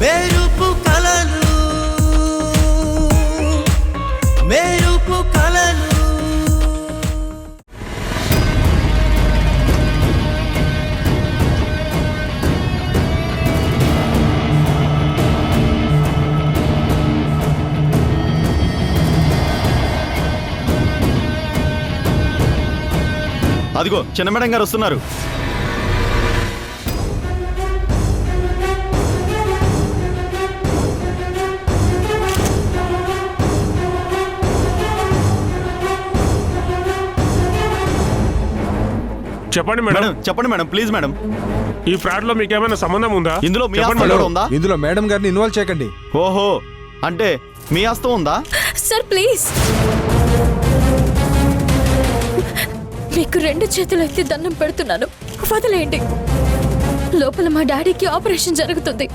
మెరుపు కలలు మెరుపు కలలు. అదిగో చిన్న మేడం గారు వస్తున్నారు. చెప్పండి మేడం. చెప్పండి మేడం, ప్లీజ్ మేడం. ఈ ఫ్రాడ్ లో మీకు ఏమైనా సంబంధం ఉందా? ఇందులో మీ చెప్పండి హస్తం మేడం. ఉందా? ఇందులో మేడం గారిని ఇన్వాల్వ్ చేయకండి. ఓహో, అంటే మీ హస్తం ఉందా? సార్ ప్లీజ్, మీకు 2 చేతులు ఎత్తి దండం పెడుతున్నాను, వదిలేయండి. లోపల మా డాడీకి ఆపరేషన్ జరుగుతుంది,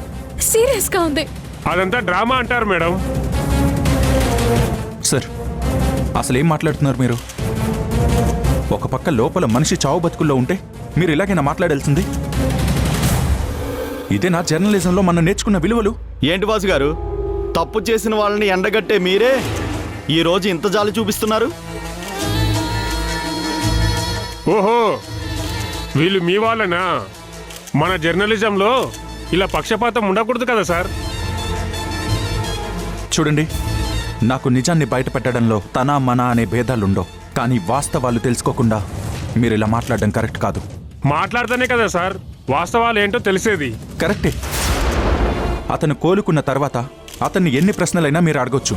సీరియస్ గా ఉంది. అదంతా డ్రామా అంటారు మేడం. సార్ అసలు ఏం మాట్లాడుతున్నారు మీరు? ఒక పక్క లోపల మనిషి చావు బతుకుల్లో ఉంటే మీరు ఇలాగైనా మాట్లాడాల్సింది? ఇదే నా జర్నలిజంలో మనం నేర్చుకున్న విలువలు. ఏంటి బాసు గారు, తప్పు చేసిన వాళ్ళని ఎండగట్టే మీరే ఈ రోజు ఇంత జాలి చూపిస్తున్నారు? ఓహో, వీళ్ళు మీ వాళ్ళనా? మన జర్నలిజంలో ఇలా పక్షపాతం ఉండకూడదు కదా సార్. చూడండి, నాకు నిజాన్ని బయట పెట్టడంలో తన మన అనే భేదాలుండవు, కానీ వాస్తవాలు తెలుసుకోకుండా మీరు ఇలా మాట్లాడడం కరెక్ట్ కాదు. మాట్లాడితేనే కదా సార్ వాస్తవాలు ఏంటో తెలిసేది. కరెక్టే. అతను కోలుకున్న తర్వాత అతన్ని ఎన్ని ప్రశ్నలైనా మీరు అడగొచ్చు,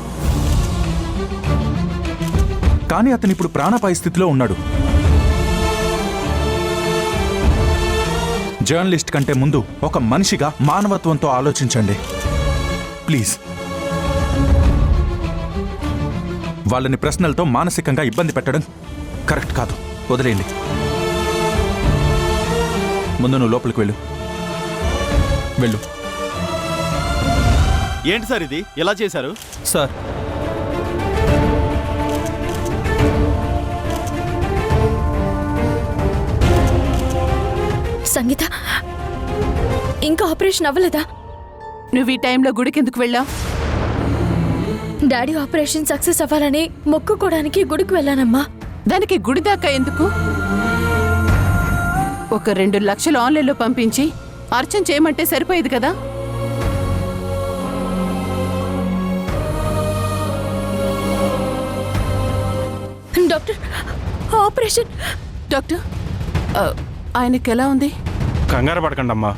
కానీ అతను ఇప్పుడు ప్రాణాపాయ స్థితిలో ఉన్నాడు. జర్నలిస్ట్ కంటే ముందు ఒక మనిషిగా మానవత్వంతో ఆలోచించండి ప్లీజ్. వాళ్ళని ప్రశ్నలతో మానసికంగా ఇబ్బంది పెట్టడం కరెక్ట్ కాదు, వదిలేయండి. ముందు నువ్వు లోపలికి వెళ్ళు. ఏంటి సార్ ఇది ఎలా చేశారు? సార్ సంగీత, ఇంకా ఆపరేషన్ అవ్వలేదా? నువ్వు ఈ టైంలో గుడికి ఎందుకు వెళ్ళావు? డాడీ ఆపరేషన్ సక్సెస్ అవ్వాలని మొక్కుకోవడానికి గుడికి వెళ్ళానమ్మా. దానికి గుడి దాకా ఎందుకు? ఒక 2 లక్షలు ఆన్లైన్లో పంపించి అర్చన చేయమంటే సరిపోయేది కదా. Doctor, operation. డాక్టర్, ఆయనకి ఎలా ఉంది? కంగారు పడకండి అమ్మా,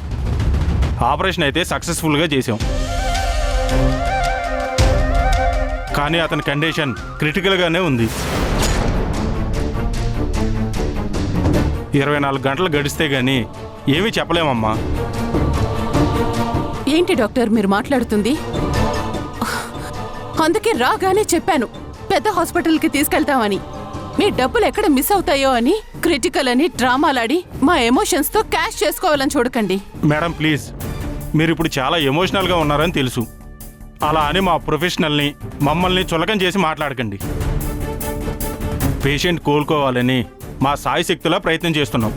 ఆపరేషన్ అయితే సక్సెస్ఫుల్గా చేసాం, కానీ అతని కండిషన్ క్రిటికల్గానే ఉంది. 24 గంటలు గడిస్తే గానీ ఏమీ చెప్పలేమమ్మా. ఏంటి డాక్టర్ మీరు మాట్లాడుతుంది? అందుకే రాగానే చెప్పాను పెద్ద హాస్పిటల్కి తీసుకెళ్తామని. మీ డబ్బులు ఎక్కడ మిస్ అవుతాయో అని క్రిటికల్ అని డ్రామాలాడి మా ఎమోషన్స్తో క్యాష్ చేసుకోవాలని చూడకండి. మేడం ప్లీజ్, మీరు ఇప్పుడు చాలా ఎమోషనల్గా ఉన్నారని తెలుసు, అలా అని మా ప్రొఫెషనల్ని మమ్మల్ని చులకం చేసి మాట్లాడకండి. పేషెంట్ కోలుకోవాలని మా సాయశక్తులా ప్రయత్నం చేస్తున్నాం.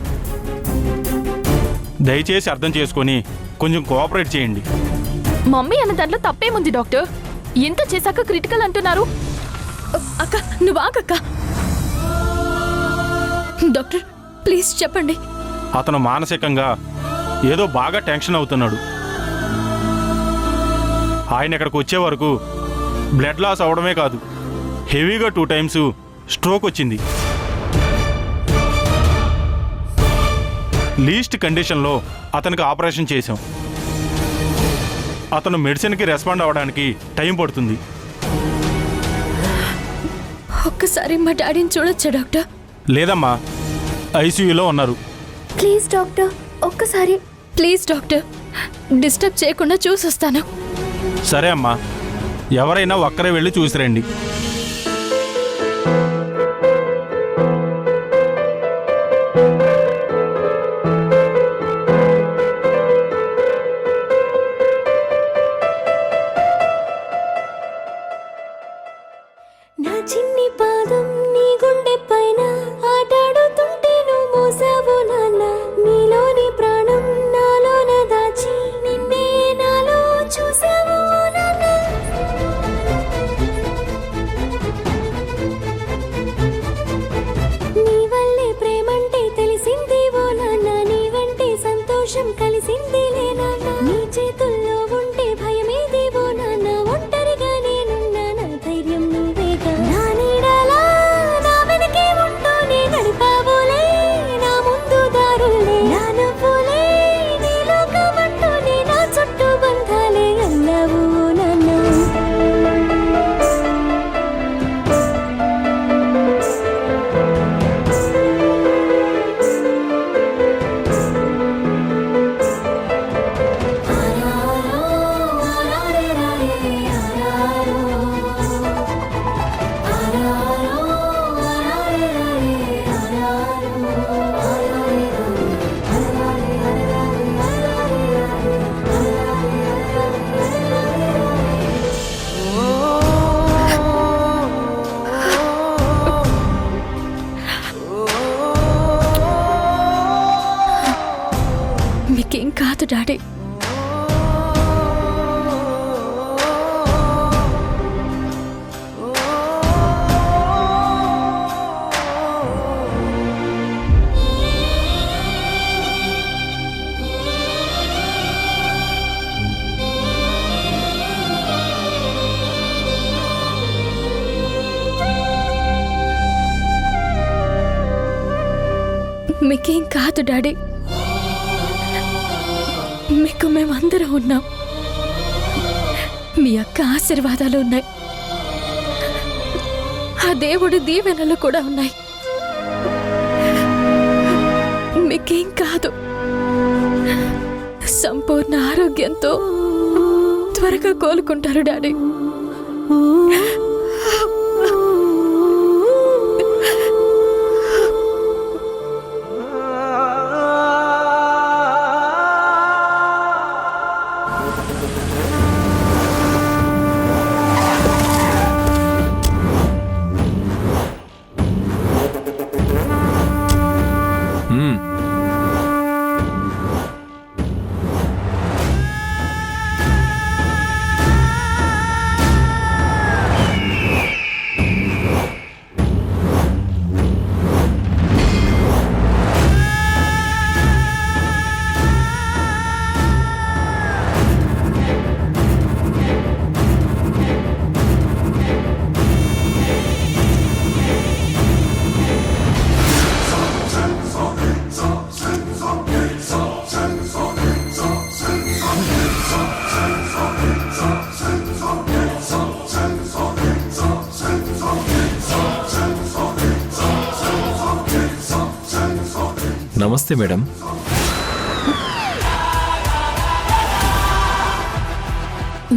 దయచేసి అర్థం చేసుకొని కొంచెం కోఆపరేట్ చేయండి. మమ్మీ అన్న దాంట్లో తప్పేముంది డాక్టర్? ఇంత చేశాక క్రిటికల్ అంటున్నారు. అక్క నువ్వు ఆగక్క. డాక్టర్ ప్లీజ్ చెప్పండి. అతను మానసికంగా ఏదో బాగా టెన్షన్ అవుతున్నాడు. ఆయన ఇక్కడికి వచ్చే వరకు బ్లడ్ లాస్ అవడమే కాదు, హెవీగా 2 టైమ్స్ స్ట్రోక్ వచ్చింది. లీస్ట్ కండిషన్లో అతనికి ఆపరేషన్ చేశాం. అతను మెడిసిన్కి రెస్పాండ్ అవ్వడానికి టైం పడుతుంది. ఒక్కసారి మా డాడీని చూడొచ్చా డాక్టర్? లేదమ్మా, ఐసీయూలో ఉన్నారు. ప్లీజ్ డాక్టర్, ఒక్కసారి ప్లీజ్ డాక్టర్, డిస్టర్బ్ చేయకుండా చూసొస్తాను. సరే అమ్మా, ఎవరైనా ఒక్కరే వెళ్ళి చూసిరండి. నా చిన్ని పాదం నీ గుండె పైన ఆటాడుతుంటే నువ్వు మోసావు నాన్న. నీలోని ప్రాణం నాలోన దాచి నిన్నే నాలో చూ మీకేం కాదు డాడీ. మీకు మేమందరం ఉన్నాం. మీ అక్క ఆశీర్వాదాలు ఉన్నాయి. ఆ దేవుడి దీవెనలు కూడా ఉన్నాయి. మీకేం కాదు. సంపూర్ణ ఆరోగ్యంతో త్వరగా కోలుకుంటారు డాడీ. నమస్తే మేడం.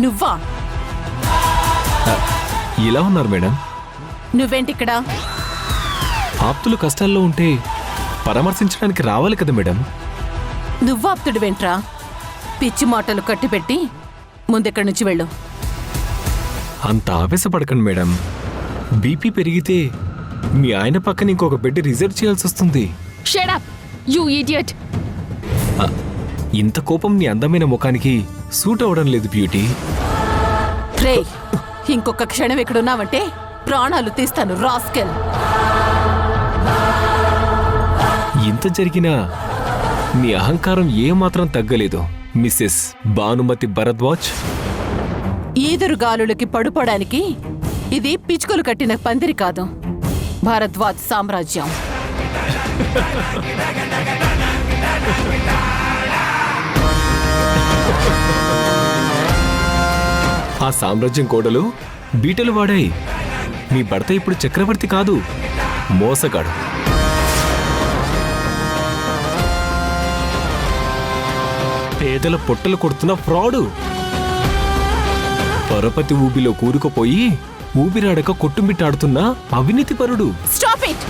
నువ్వా? ఇలా ఉన్నారు మేడం? నువ్వేంటిక్కడ? ఆప్తులు కష్టాల్లో ఉంటే పరామర్శించడానికి రావాలి కదా మేడం. నువ్వాప్తుడివేంట్రా? పిచ్చి మాటలు కట్టిపెట్టి ముందెక్కడి నుంచి వెళ్ళు. అంత ఆవేశపడకండి మేడం. బీపీ పెరిగితే మీ ఆయన పక్కన ఇంకొక బెడ్ రిజర్వ్ చేయాల్సి వస్తుంది. Shut up you idiot. ఇంత కోపం నీ అందమైన ముఖానికి సూట్ అవ్వడం లేదు బ్యూటీ. రే, ఇంకొక క్షణం ఇక్కడున్నావంటే ప్రాణాలు తీస్తాను రాస్కెల్. ఇంత జరిగినా నీ అహంకారం ఏమాత్రం తగ్గలేదు మిస్సెస్ భానుమతి భరద్వాజ్. ఈదురుగాలులకి పడుకోవడానికి ఇది పిచ్చుకలు కట్టిన పందిరి కాదు, భారద్వాజ్ సామ్రాజ్యం. ఆ సామ్రాజ్యం కోడలు బీటలు వాడాయి. మీ భర్త ఇప్పుడు చక్రవర్తి కాదు, మోసగాడు. పేదల పొట్టలు కొడుతున్న ఫ్రాడు. పరపతి ఊబిలో కూరుకుపోయి ఊపిరాడక కొట్టుమిట్టాడుతున్న అవినీతిపరుడు. Stop it.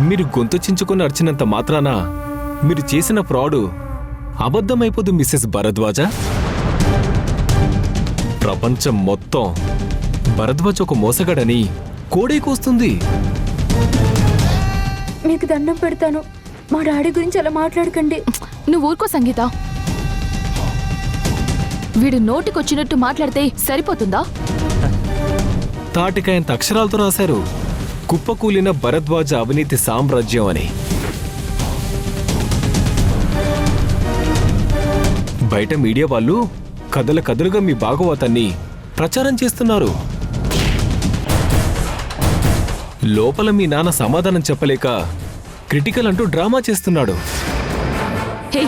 మీరు గొంతు చించుకొని అర్చినంత మాత్రాన మీరు చేసిన ఫ్రాడు అబద్ధమైపోదు మిస్సెస్ భరద్వాజ. ప్రపంచం మొత్తం భరద్వాజ్ ఒక మోసగాడని కోడే కూస్తుంది. మీకు దండం పెడతాను, మా డాడీ గురించి అలా మాట్లాడకండి. నువ్వు ఊరుకో సంగీత. వీడు నోటికొచ్చినట్టు మాట్లాడితే సరిపోతుందా? తాటికాయంత అక్షరాలతో రాశారు, కుప్పకూలిన భరద్వాజ అవినీతి సామ్రాజ్యం అని. బయట మీడియా వాళ్ళు కథల కథలుగా మీ భాగవతాన్ని ప్రచారం చేస్తున్నారు. లోపల మీ నాన్న సమాధానం చెప్పలేక క్రిటికల్ అంటూ డ్రామా చేస్తున్నాడు. హే,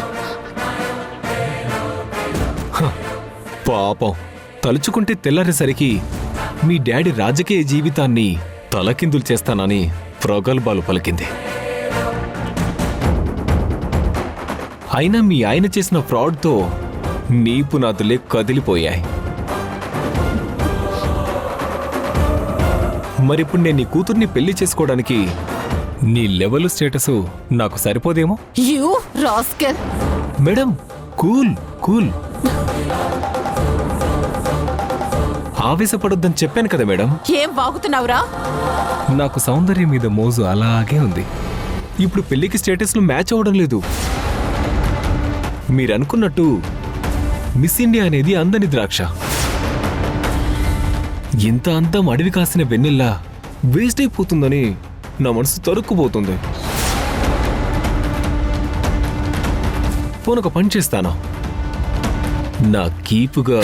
పాపం, తలుచుకుంటే తెల్లారేసరికి మీ డాడీ రాజకీయ జీవితాన్ని తలకిందులు చేస్తానని ప్రగల్భాలు పలికింది. అయినా మీ ఆయన చేసిన ఫ్రాడ్తో నీ పునాదులే కదిలిపోయాయి. మరిప్పుడు నేను నీ కూతుర్ని పెళ్లి చేసుకోవడానికి నీ లెవెల్ స్టేటస్ నాకు సరిపోదేమో? You rascal. Madam, cool cool. ఆవేశపడొద్దని చెప్పాను కదా మేడం. ఏం వాగుతున్నావురా? నాకు సౌందర్యం మీద మోజు అలాగే ఉంది. ఇప్పుడు పెళ్లికి స్టేటస్లు మ్యాచ్ అవ్వడం లేదు. మీరనుకున్నట్టు మిస్ ఇండియా అనేది అందని ద్రాక్ష. ఇంత అందం అడవి కాసిన వెన్నెల్లా వేస్ట్ అయిపోతుందని నా మనసు తరుక్కుపోతుంది. పోనొక పని చేస్తాను, నా కీపుగా.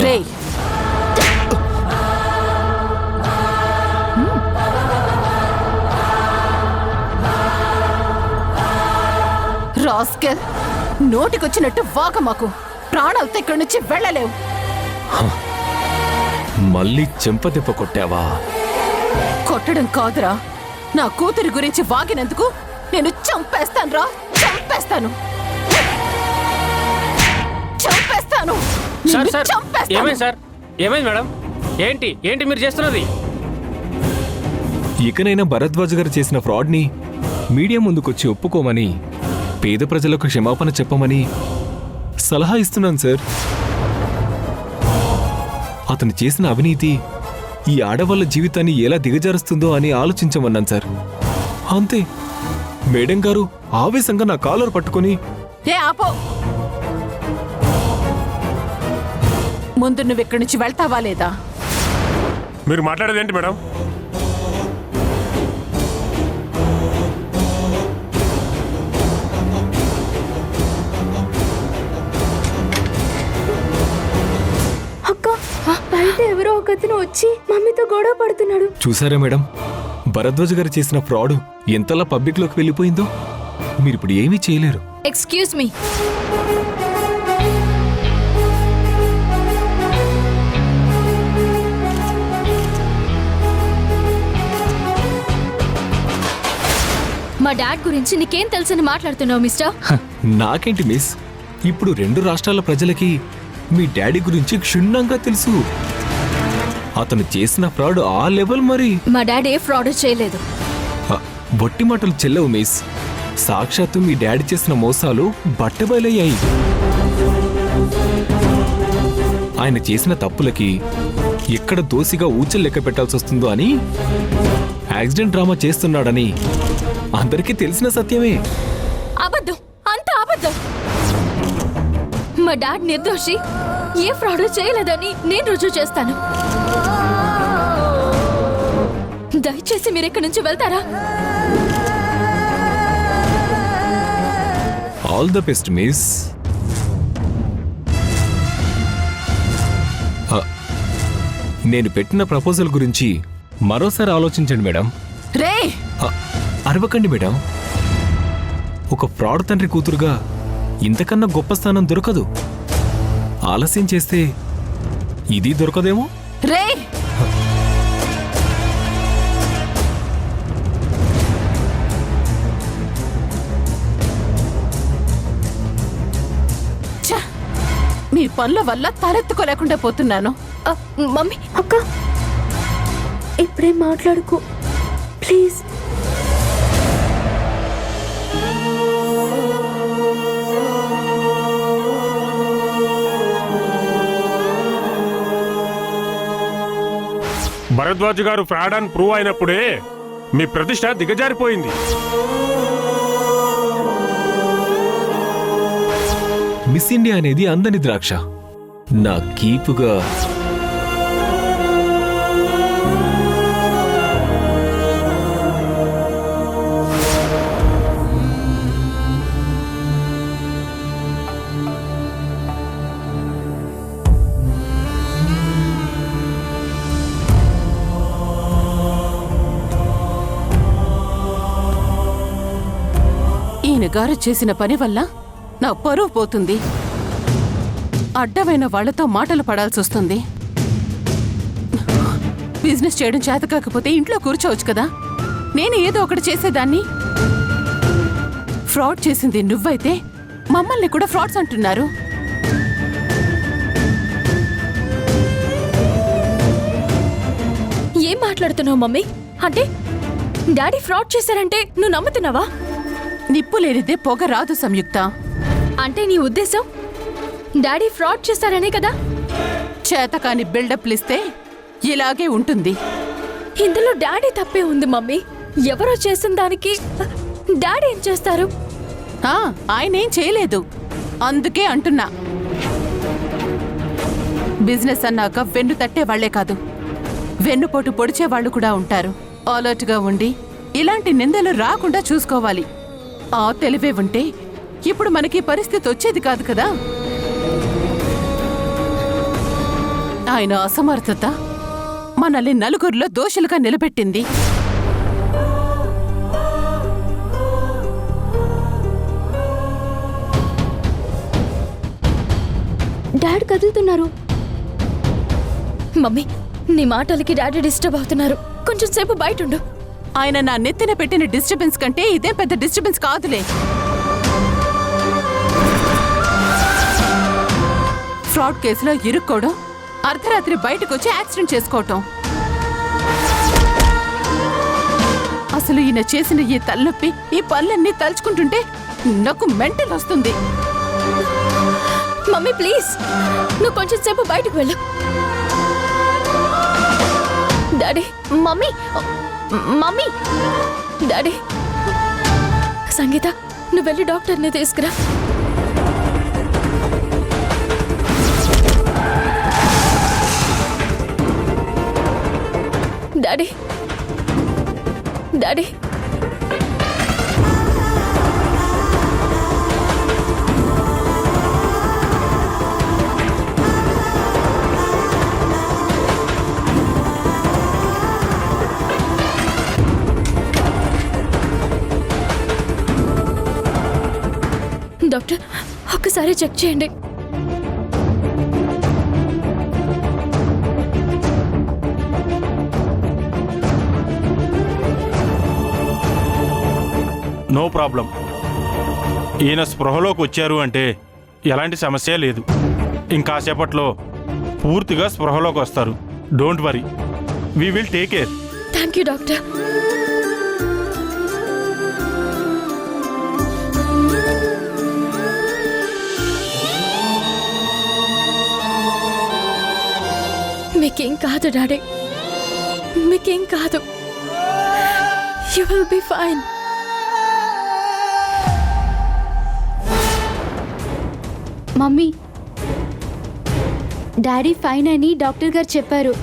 రాస్కెల్, నోటికొచ్చినట్టు వాక మాకు. ప్రాణాలతో ఇక్కడి నుంచి వెళ్ళలేవు. మళ్ళీ చెంపదెబ్బ కొట్టావా? కొట్టడం కాదురా, నా కూతురి గురించి వాగినందుకు నేను చంపేస్తాను రా, చంపేస్తాను, చంపేస్తాను, నిన్ను చంపేస్తాను. ఏమైంది సార్? ఏమైంది మేడం? ఏంటి ఏంటి మీరు చేస్తున్నది? ఇకనైనా భరద్వాజ్ గారు చేసిన ఫ్రాడ్ని మీడియా ముందుకొచ్చి ఒప్పుకోమని, పేద ప్రజలకు క్షమాపణ చెప్పమని సలహా ఇస్తున్నాను సార్. అతను చేసిన అవినీతి ఈ ఆడవాళ్ళ జీవితాన్ని ఎలా దిగజారుస్తుందో అని ఆలోచించమన్నాను సార్. అంతే. మేడం గారు ఆవేశంగా నా కాలర్ పట్టుకొని, ఏ ఆపో, ముందు నువ్వు ఇక్కడి నుంచి వెళ్తావా లేదా? మీరు మాట్లాడేది ఏంటి మేడం? అక్క, బయట ఎవరో ఒకతను వచ్చి మమ్మీతో గొడవ పడుతున్నాడు. చూసారా మేడం, భరద్వాజ్ గారు చేసిన ఫ్రాడ్ ఎంతలా పబ్లిక్లోకి వెళ్ళిపోయిందో. మీరిప్పుడు ఏమీ చేయలేరు. Excuse me. మా డాడ్ గురించి నీకేం తెలుసని మాట్లాడుతున్నావు మిస్టర్? నాకేంటి మిస్, ఇప్పుడు 2 రాష్ట్రాల ప్రజలకి మీ డాడీ గురించి క్షుణ్ణంగా తెలుసు. అతను చేసిన ఫ్రాడ్ ఆ లెవెల్ మరి. మా డాడ్ ఏ ఫ్రాడ్ చేయలేదు. బొట్టి మాటలు చెల్లవు మిస్. సాక్షాత్తు మీ డాడీ చేసిన మోసాలు బట్టబయలయ్యాయి. ఆయన చేసిన తప్పులకి ఎక్కడ దోసిగా ఊచలు లెక్క పెట్టాల్సి వస్తుందో అని యాక్సిడెంట్ డ్రామా చేస్తున్నాడని అందరికీ తెలిసిన సత్యమే. అబద్ధం, అంత అబద్ధం. మా డాడ్ నిర్దోషి, ఏ ఫ్రాడ్ చేయలేదని నేను రుజువు చేస్తాను. దయచేసి మీరు ఇక్కడి నుంచి వెళ్తారా? All the best miss. నేను పెట్టిన ప్రపోజల్ గురించి మరోసారి ఆలోచించండి మేడం. రే, అరవకండి మేడం. ఒక ఫ్రాడ్ తండ్రి కూతురుగా ఇంతకన్నా గొప్ప స్థానం దొరకదు. ఆలస్యం చేస్తే ఇది దొరకదేమో. రే, మీ పనుల వల్ల తలెత్తుకోలేకుండా పోతున్నాను. మమ్మీ, అక్క, ఇప్పుడే మాట్లాడుకో ప్లీజ్. భరద్వాజ్ గారు ఫ్రాడ్ అని ప్రూవ్ అయినప్పుడే మీ ప్రతిష్ట దిగజారిపోయింది. మిస్ ఇండియా అనేది అందని ద్రాక్ష. నా కీపుగా ఈయన గారు చేసిన పని వల్ల నా పరువు పోతుంది. అడ్డమైన వాళ్లతో మాటలు పడాల్సి వస్తుంది. బిజినెస్ చేయడం చేత కాకపోతే ఇంట్లో కూర్చోవచ్చు కదా. నేను ఏదో ఒకటి చేసేదాన్ని. ఫ్రాడ్ చేసింది నువ్వైతే మమ్మల్ని కూడా ఫ్రాడ్స్ అంటున్నారు. ఏం మాట్లాడుతున్నావు మమ్మీ? అంటే డాడీ ఫ్రాడ్ చేశారంటే నువ్వు నమ్ముతున్నావా? నిప్పు లేనిదే పొగ రాదు సంయుక్త. అంటే నీ ఉద్దేశం డాడీ ఫ్రాడ్ చేశారనే కదా? చేతకాని బిల్డప్లిస్తే ఇలాగే ఉంటుంది. ఇందులో డాడీ తప్పే ఉంది మమ్మీ. ఎవరో చేసిన దానికి డాడీ ఏం చేస్తారు? ఆయనేం చేయలేదు, అందుకే అంటున్నా. బిజినెస్ అన్నాక వెన్ను తట్టే వాళ్లే కాదు, వెన్నుపోటు పొడిచే వాళ్ళు కూడా ఉంటారు. అలర్ట్గా ఉండి ఇలాంటి నిందలు రాకుండా చూసుకోవాలి. ఆ తెలివే ఉంటే ఇప్పుడు మనకి పరిస్థితి వచ్చేది కాదు కదా. ఆయన అసమర్థత మనల్ని నలుగురిలో దోషులుగా నిలబెట్టింది. డాడ్ కదులుతున్నారు. మమ్మీ నీ మాటలకి డాడీ డిస్టర్బ్ అవుతున్నారు. కొంచెం సేపు బయట ఉండు. ఆయన నా నెత్తిన పెట్టిన డిస్టర్బెన్స్ కంటే ఇదే పెద్ద డిస్టర్బెన్స్ కాదులే. ఫ్రాడ్ కేసులో ఇరుక్కోవడం, అర్ధరాత్రి బయటకు వచ్చి యాక్సిడెంట్ చేసుకోవటం. అసలు ఈయన చేసిన ఈ తలనొప్పి, ఈ పనులన్నీ తలుచుకుంటుంటే నాకు మెంటల్ వస్తుంది. మమ్మీ ప్లీజ్, నువ్వు కొంచెం సేపు బయటకు వెళ్ళు. Daddy, mummy mummy daddy. Sangeetha, నువ్వు వెళ్ళి డాక్టర్ని తీసుకురా. Daddy, daddy. డాక్టర్, ఒక్కసారి చెక్ చేయండి. No problem. ఈయన స్పృహలోకి వచ్చారు అంటే ఎలాంటి సమస్య లేదు. ఇంకాసేపట్లో పూర్తిగా స్పృహలోకి వస్తారు. Don't worry, we will take care. Thank you doctor. మీకేం కాదు డాడీ, మీకేం కాదు. You will be fine. Mummy, daddy fine అని డాక్టర్ గారు చెప్పారు.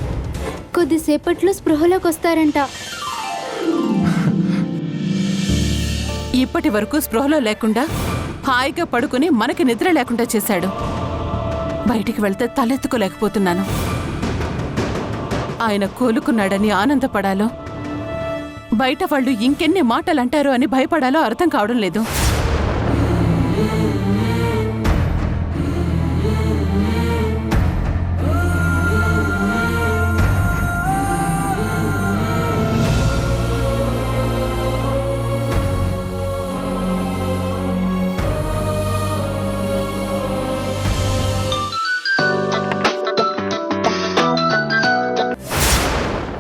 కొద్దిసేపట్లో స్పృహలోకి వస్తారంట. ఇప్పటి వరకు స్పృహలో లేకుండా హాయిగా పడుకుని మనకి నిద్ర లేకుండా చేశాడు. బయటికి వెళ్తే తలెత్తుకోలేకపోతున్నాను. ఆయన కోలుకున్నాడని ఆనందపడాలో, బయట వాళ్ళు ఇంకెన్ని మాటలు అంటారో అని భయపడాలో అర్థం కావడం లేదు.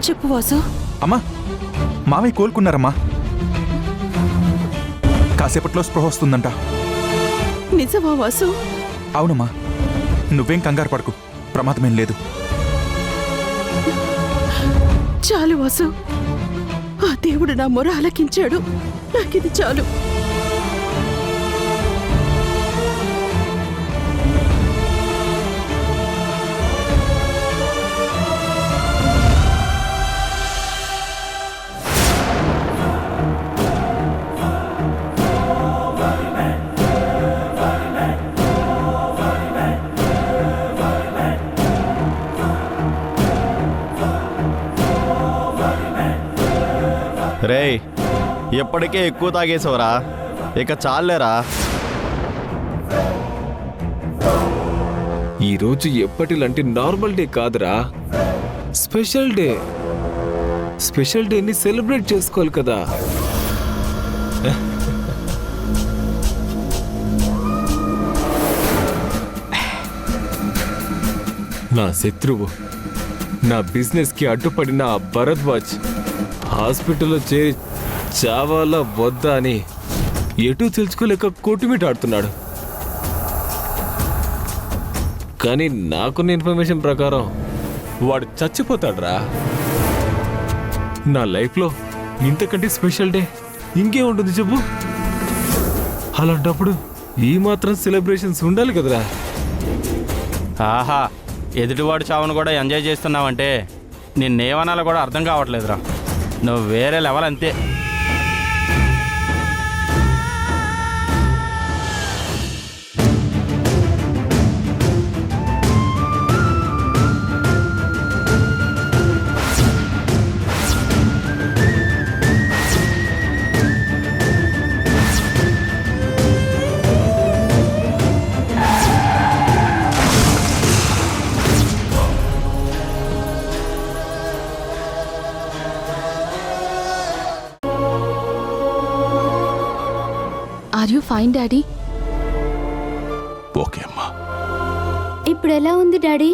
చెప్పు వాసు. అమ్మా, మావయ్య కోలుకున్నారమ్మా. కాసేపట్లో స్పృహ వస్తుందంట. నిజమా వాసు? అవునమ్మా, నువ్వేం కంగారు పడకు, ప్రమాదమేం లేదు. చాలు వాసు, ఆ దేవుడు నా మొర ఆలకించాడు. నాకిది చాలు. రేయ్, ఎప్పటికే ఎక్కువ తాగేసావురా, ఇక చాలేరా. ఈరోజు ఎప్పటిలాంటి నార్మల్ డే కాదురా, స్పెషల్ డే. స్పెషల్ డేని సెలబ్రేట్ చేసుకోవాలి కదా. నా శత్రువు, నా బిజినెస్కి అడ్డుపడిన ఆ భరద్వాజ్ హాస్పిటల్లో చేరి చావాలా వద్దా అని ఎటూ తెలుసుకోలేక కొట్టుమిటాడుతున్నాడు. కానీ నాకున్న ఇన్ఫర్మేషన్ ప్రకారం వాడు చచ్చిపోతాడురా. నా లైఫ్లో ఇంతకంటే స్పెషల్ డే ఇంకే ఉంటుంది చెప్పు. అలాంటప్పుడు ఈ మాత్రం సెలబ్రేషన్స్ ఉండాలి కదరా. ఆహా, ఎదుటివాడు చావును కూడా ఎంజాయ్ చేస్తున్నావంటే నిన్నేమనాలో కూడా అర్థం కావట్లేదురా. నువ్వు వేరే లెవెల్ అంతే. Are you fine daddy? Okay అమ్మా. ఇప్పుడు ఎలా ఉంది డాడీ?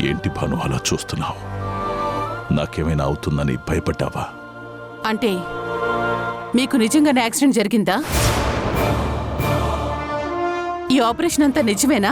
ఏంటి భాను అలా చూస్తున్నావు? నాకేమైనా అవుతుందని భయపడ్డావా? అంటే మీకు నిజంగానే యాక్సిడెంట్ జరిగిందా? ఈ ఆపరేషన్ అంతా నిజమేనా?